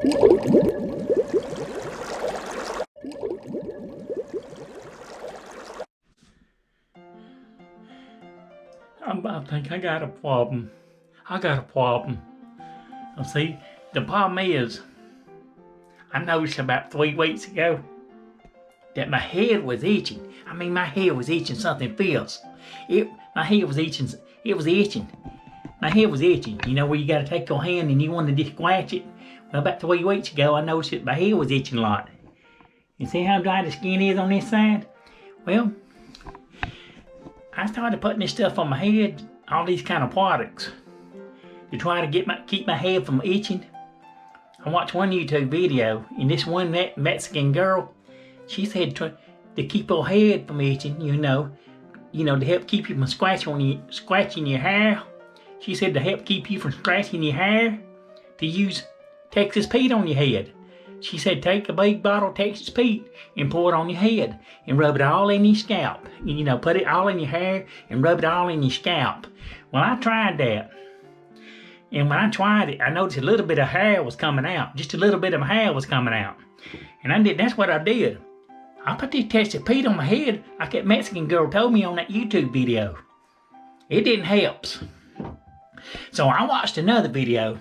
I think I got a problem. I got a problem. Well, see, the problem is, I noticed about 3 weeks ago that my head was itching. I mean, my head was itching something fierce. My head was itching. It was itching. My head was itching. You know where you got to take your hand and you want to just scratch it? Well, about 3 weeks ago, I noticed that my head was itching a lot. You see how dry the skin is on this side? Well, I started putting this stuff on my head, all these kind of products, to try to keep my head from itching. I watched one YouTube video, and this one Mexican girl, she said to keep your head from itching, you know, to help keep you from scratching your hair. She said to help keep you from scratching your hair, to use Texas Pete on your head. She said take a big bottle of Texas Pete and pour it on your head and rub it all in your scalp. You know, put it all in your hair and rub it all in your scalp. Well, I tried that. And when I tried it, I noticed a little bit of hair was coming out. Just a little bit of hair was coming out. And that's what I did. I put this Texas Pete on my head like that Mexican girl told me on that YouTube video. It didn't help. So I watched another video.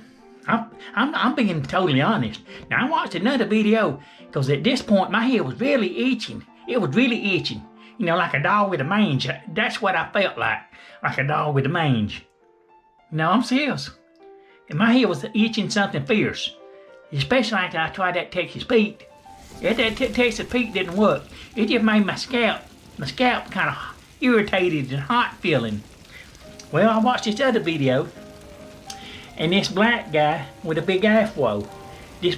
I'm being totally honest. Now I watched another video because at this point my head was really itching. It was really itching. You know, like a dog with a mange. That's what I felt like a dog with a mange. No, I'm serious. And my head was itching something fierce. Especially after I tried that Texas Pete. That Texas Pete didn't work. It just made my scalp kind of irritated and hot feeling. Well, I watched this other video. And this black guy with a big afro, he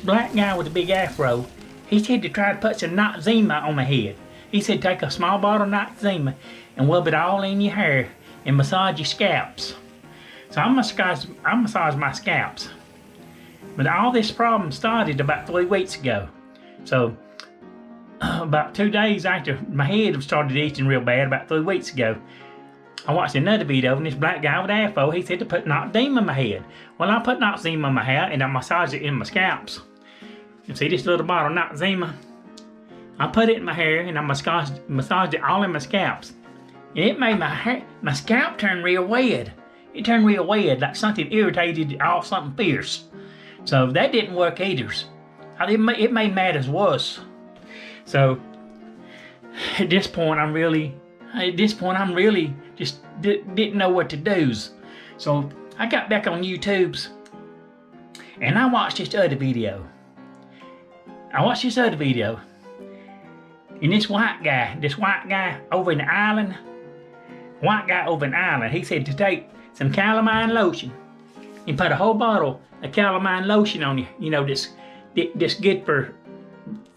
said to try to put some Noxzema on my head. He said take a small bottle of Noxzema and rub it all in your hair and massage your scalps. So I massage my scalps. But all this problem started about 3 weeks ago. So about 2 days after my head started itching real bad, about 3 weeks ago, I watched another video and this black guy with afro, he said to put Noxzema in my head. Well, I put Noxzema in my hair and I massaged it in my scalps. You see this little bottle of Noxzema? I put it in my hair and I massaged it all in my scalps. And it made my scalp turn real red. It turned real red, like something irritated off something fierce. So that didn't work either. It made matters worse. So at this point I'm really just didn't know what to do. So I got back on YouTube and I watched this other video. And this white guy over in Ireland, he said to take some Calamine Lotion and put a whole bottle of Calamine Lotion on you. You know, this good for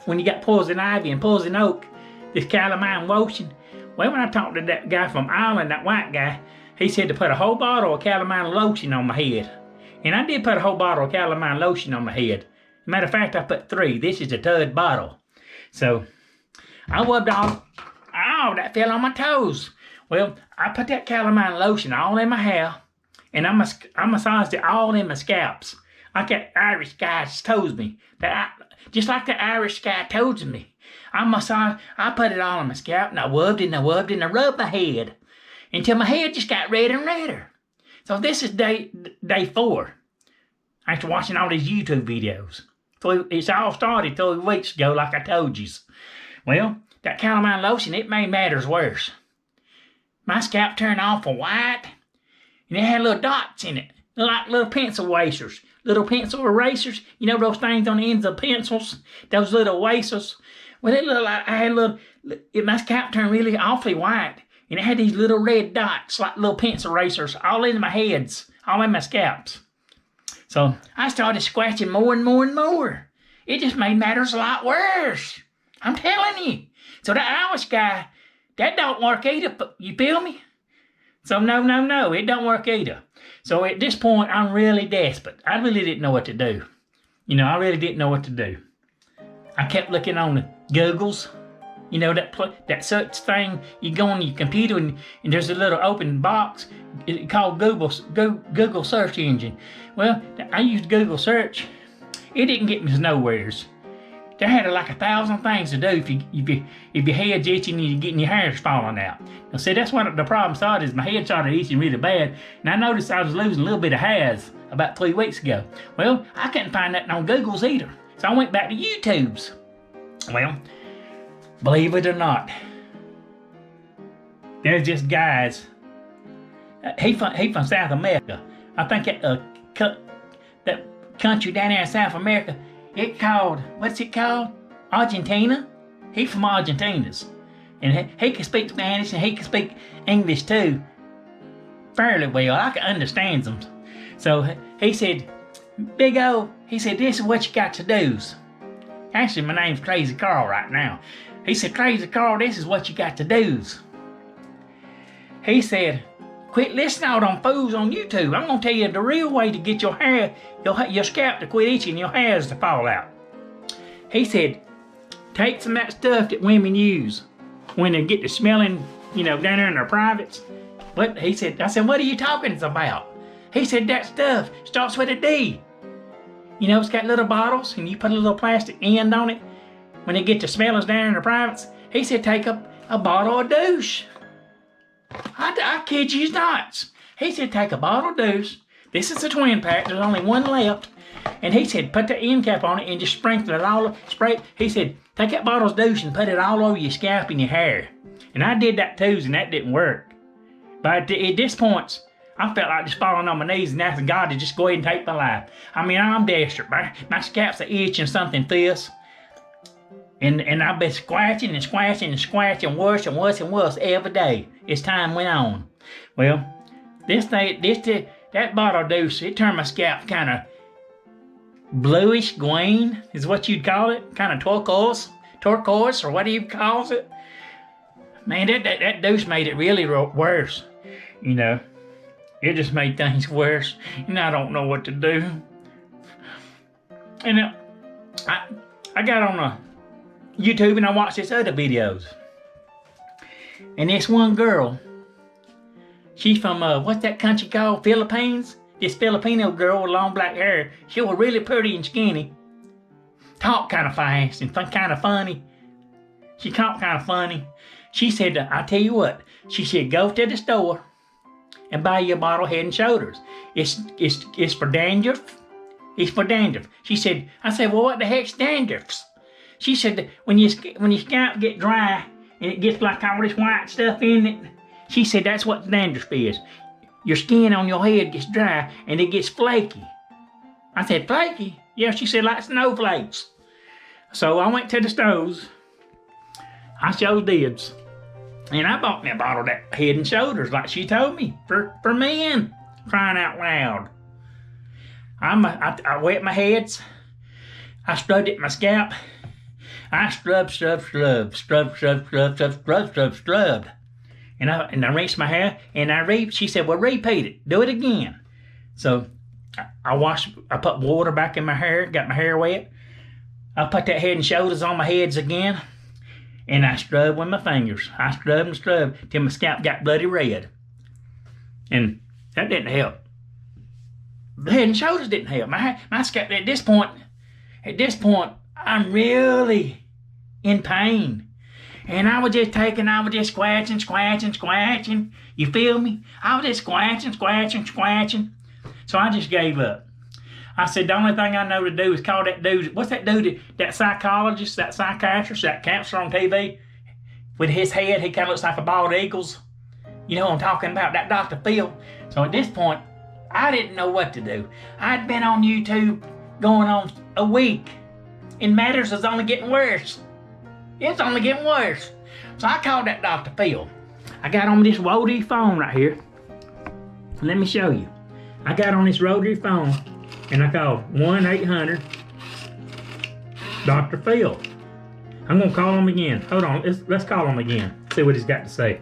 when you got poison ivy and poison oak, this Calamine Lotion. Well, when I talked to that guy from Ireland, that white guy, he said to put a whole bottle of Calamine Lotion on my head. And I did put a whole bottle of Calamine Lotion on my head. Matter of fact, I put 3. This is the 3rd bottle. So, I rubbed that fell on my toes. Well, I put that Calamine Lotion all in my hair, and I massaged it all in my scalps. Like that Irish guy told me. Just like the Irish guy told me. I put it all on my scalp, and I rubbed and I rubbed my head until my head just got redder and redder. So this is day 4 after watching all these YouTube videos. So it's all started 3 weeks ago, like I told you. Well, that Calamine Lotion, it made matters worse. My scalp turned awful white, and it had little dots in it, like little pencil erasers. Little pencil erasers, you know those things on the ends of pencils? Those little erasers. Well, it looked like my scalp turned really awfully white, and it had these little red dots, like little pencil erasers, all in my heads, all in my scalps. So I started scratching more and more and more. It just made matters a lot worse. I'm telling you. So that Irish guy, that don't work either, you feel me? So no, it don't work either. So at this point, I'm really desperate. I really didn't know what to do. You know, I really didn't know what to do. I kept looking on the Googles. You know, that search thing, you go on your computer and there's a little open box called Google search engine. Well, I used Google search it didn't get me nowheres. There had like 1,000 things to do if your head's itching and you're getting your hair's falling out. Now see, that's what the problem started, is my head started itching really bad, and I noticed I was losing a little bit of hairs about 3 weeks ago. Well, I couldn't find nothing on Google's either, so I went back to YouTube's. Well, believe it or not, there's just guys. He from South America. I think that country down there in South America, what's it called? Argentina? He from Argentina's. And he can speak Spanish and he can speak English too fairly well. I can understand them. So he said, he said, this is what you got to do. Actually, my name's Krazy Karl right now. He said, Krazy Karl, this is what you got to do. He said, quit listening to all them fools on YouTube. I'm gonna tell you the real way to get your hair, your scalp to quit itching, your hairs to fall out. He said, take some of that stuff that women use when they get to smelling, down there in their privates. What? He said, I said, what are you talking about? He said, that stuff starts with a D. It's got little bottles and you put a little plastic end on it when they get to smellers down in their privates. He said, take a bottle of Douche. I kid you not. He said, take a bottle of Douche. This is a twin pack. There's only one left. And he said, put the end cap on it and just sprinkle it all. He said, take that bottle of Douche and put it all over your scalp and your hair. And I did that too, and that didn't work. But at this point, I felt like just falling on my knees and asking God to just go ahead and take my life. I mean, I'm desperate. My scalp's itching something fierce. And I've been scratching and scratching and scratching worse and worse and worse every day as time went on. Well, that bottle of Douche, it turned my scalp kind of bluish green, is what you'd call it. Kind of turquoise, or what he calls it. Man, that Douche made it really worse. It just made things worse. And I don't know what to do. And I got on YouTube and I watched this other videos. And this one girl, she's from, what's that country called? Philippines? This Filipino girl with long black hair. She was really pretty and skinny. Talked kind of fast and kind of funny. She talked kind of funny. She said, I tell you what, she said, go to the store and buy you a bottle of Head and Shoulders. It's for dandruff. It's for dandruff. I said, well, what the heck's dandruff? She said that when your scalp get dry and it gets like all this white stuff in it, she said that's what dandruff is. Your skin on your head gets dry and it gets flaky. I said, flaky? Yeah, she said, like snowflakes. So I went to the stores. I sure did. And I bought me a bottle of that Head and Shoulders like she told me, for men, crying out loud. I wet my heads. I scrubbed it in my scalp. I scrubbed. And I rinsed my hair, and she said, well, repeat it. Do it again. So I put water back in my hair, got my hair wet. I put that Head and Shoulders on my heads again, and I scrubbed with my fingers. I scrubbed and scrubbed till my scalp got bloody red. And that didn't help. The Head and Shoulders didn't help. My scalp, at this point, I'm really in pain. And I was just scratching. You feel me? I was just scratching. So I just gave up. I said, the only thing I know to do is call that dude, what's that dude, that psychologist, that psychiatrist, that counselor on TV? With his head, he kind of looks like a bald eagle's. You know what I'm talking about, that Dr. Phil. So at this point, I didn't know what to do. I'd been on YouTube going on a week, and matters was only getting worse. It's only getting worse. So I called that Dr. Phil. I got on this rotary phone right here. Let me show you. I got on this rotary phone and I called 1-800 Dr. Phil. I'm gonna call him again. Hold on, let's call him again. See what he's got to say.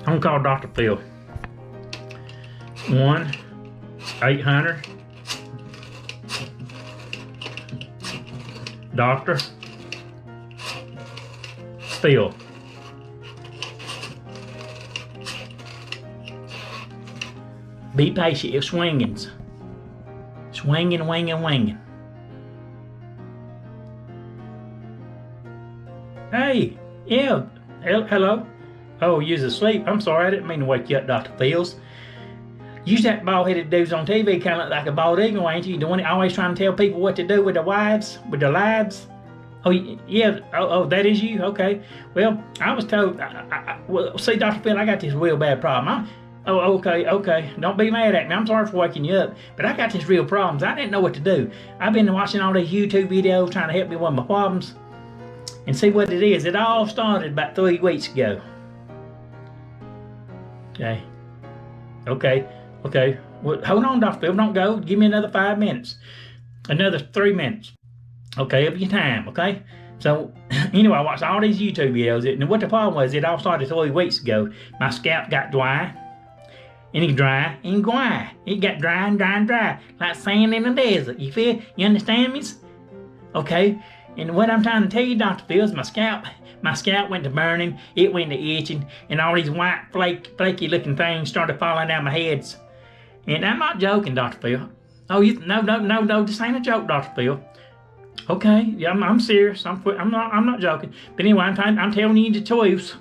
I'm gonna call Dr. Phil. 1-800 Dr. Phil. Be patient, it's swinging. Swinging. Hey, yeah, hello. Oh, you's asleep. I'm sorry, I didn't mean to wake you up, Dr. Fields. You that bald-headed dudes on TV kind of look like a bald eagle, ain't you? Doing it, always trying to tell people what to do with their wives, with their lives. Oh, yeah. Oh, that is you? Okay. Well, I was told. Well, see, Dr. Phil, I got this real bad problem. Okay. Don't be mad at me. I'm sorry for waking you up, but I got this real problems. I didn't know what to do. I've been watching all these YouTube videos trying to help me with my problems. And see what it is. It all started about 3 weeks ago. Okay. Well, hold on, Dr. Phil. Don't go. Give me another 5 minutes. Another 3 minutes. Okay, of your time, okay? So, anyway, I watched all these YouTube videos. And what the problem was, it all started 3 weeks ago. My scalp got dry. And it dry and dry. It got dry and dry and dry. Like sand in the desert. You feel? You understand me? Okay? And what I'm trying to tell you, Dr. Phil, is my scalp went to burning, it went to itching, and all these white, flaky looking things started falling down my heads. And I'm not joking, Dr. Phil. Oh, no, this ain't a joke, Dr. Phil. Okay, yeah, I'm serious. I'm not joking. But anyway, I'm telling you the truth.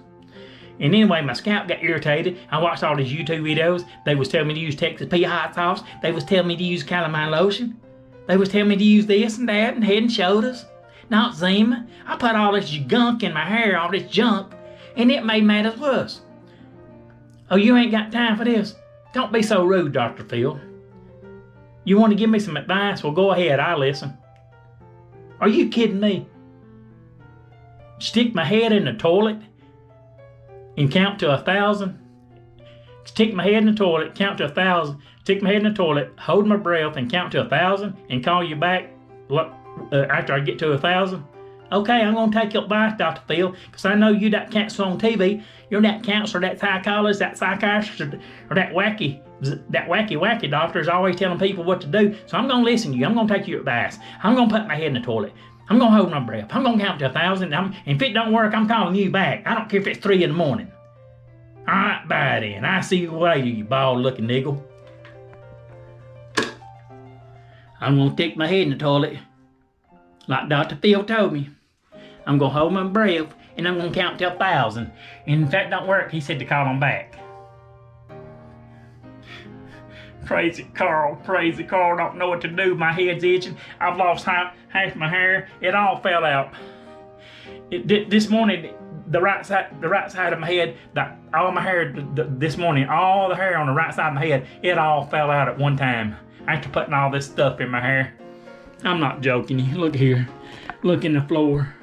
And anyway, my scalp got irritated. I watched all these YouTube videos. They was telling me to use Texas pea hot sauce. They was telling me to use Calamine Lotion. They was telling me to use this and that and Head and Shoulders. Not Zima. I put all this gunk in my hair, all this junk, and it made matters worse. Oh, you ain't got time for this? Don't be so rude, Dr. Phil. You want to give me some advice? Well, go ahead, I'll listen. Are you kidding me? Stick my head in the toilet and count to 1,000? Stick my head in the toilet, count to 1,000. Stick my head in the toilet, hold my breath, and count to 1,000, and call you back after I get to 1,000? Okay, I'm going to take your advice, Dr. Phil, because I know you that counselor on TV. You're that counselor, that psychologist, that psychiatrist, or that wacky doctor is always telling people what to do. So I'm going to listen to you. I'm going to take your advice. I'm going to put my head in the toilet. I'm going to hold my breath. I'm going to count to 1,000. And if it don't work, I'm calling you back. I don't care if it's 3 in the morning. All right, bye then. I see you later, you bald-looking niggle. I'm going to stick my head in the toilet, like Dr. Phil told me. I'm going to hold my breath, and I'm going to count to 1,000. And if that don't work, he said to call him back. Crazy Karl, don't know what to do. My head's itching. I've lost half my hair. It all fell out. This morning, the right side of my head, all my hair this morning, all the hair on the right side of my head, it all fell out at one time. After putting all this stuff in my hair. I'm not joking you. Look here. Look in the floor.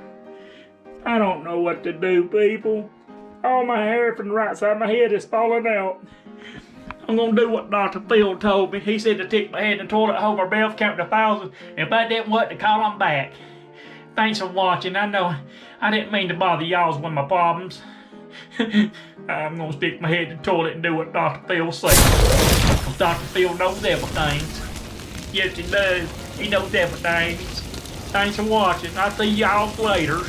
I don't know what to do, people. All my hair from the right side of my head is falling out. I'm going to do what Dr. Phil told me. He said to stick my head in the toilet, hold my breath, count to 1,000, and if I didn't want to call him back. Thanks for watching. I know I didn't mean to bother y'all with my problems. I'm going to stick my head in the toilet and do what Dr. Phil said. Dr. Phil knows everything. Yes, he does. He knows everything. Thanks for watching. I'll see y'all later.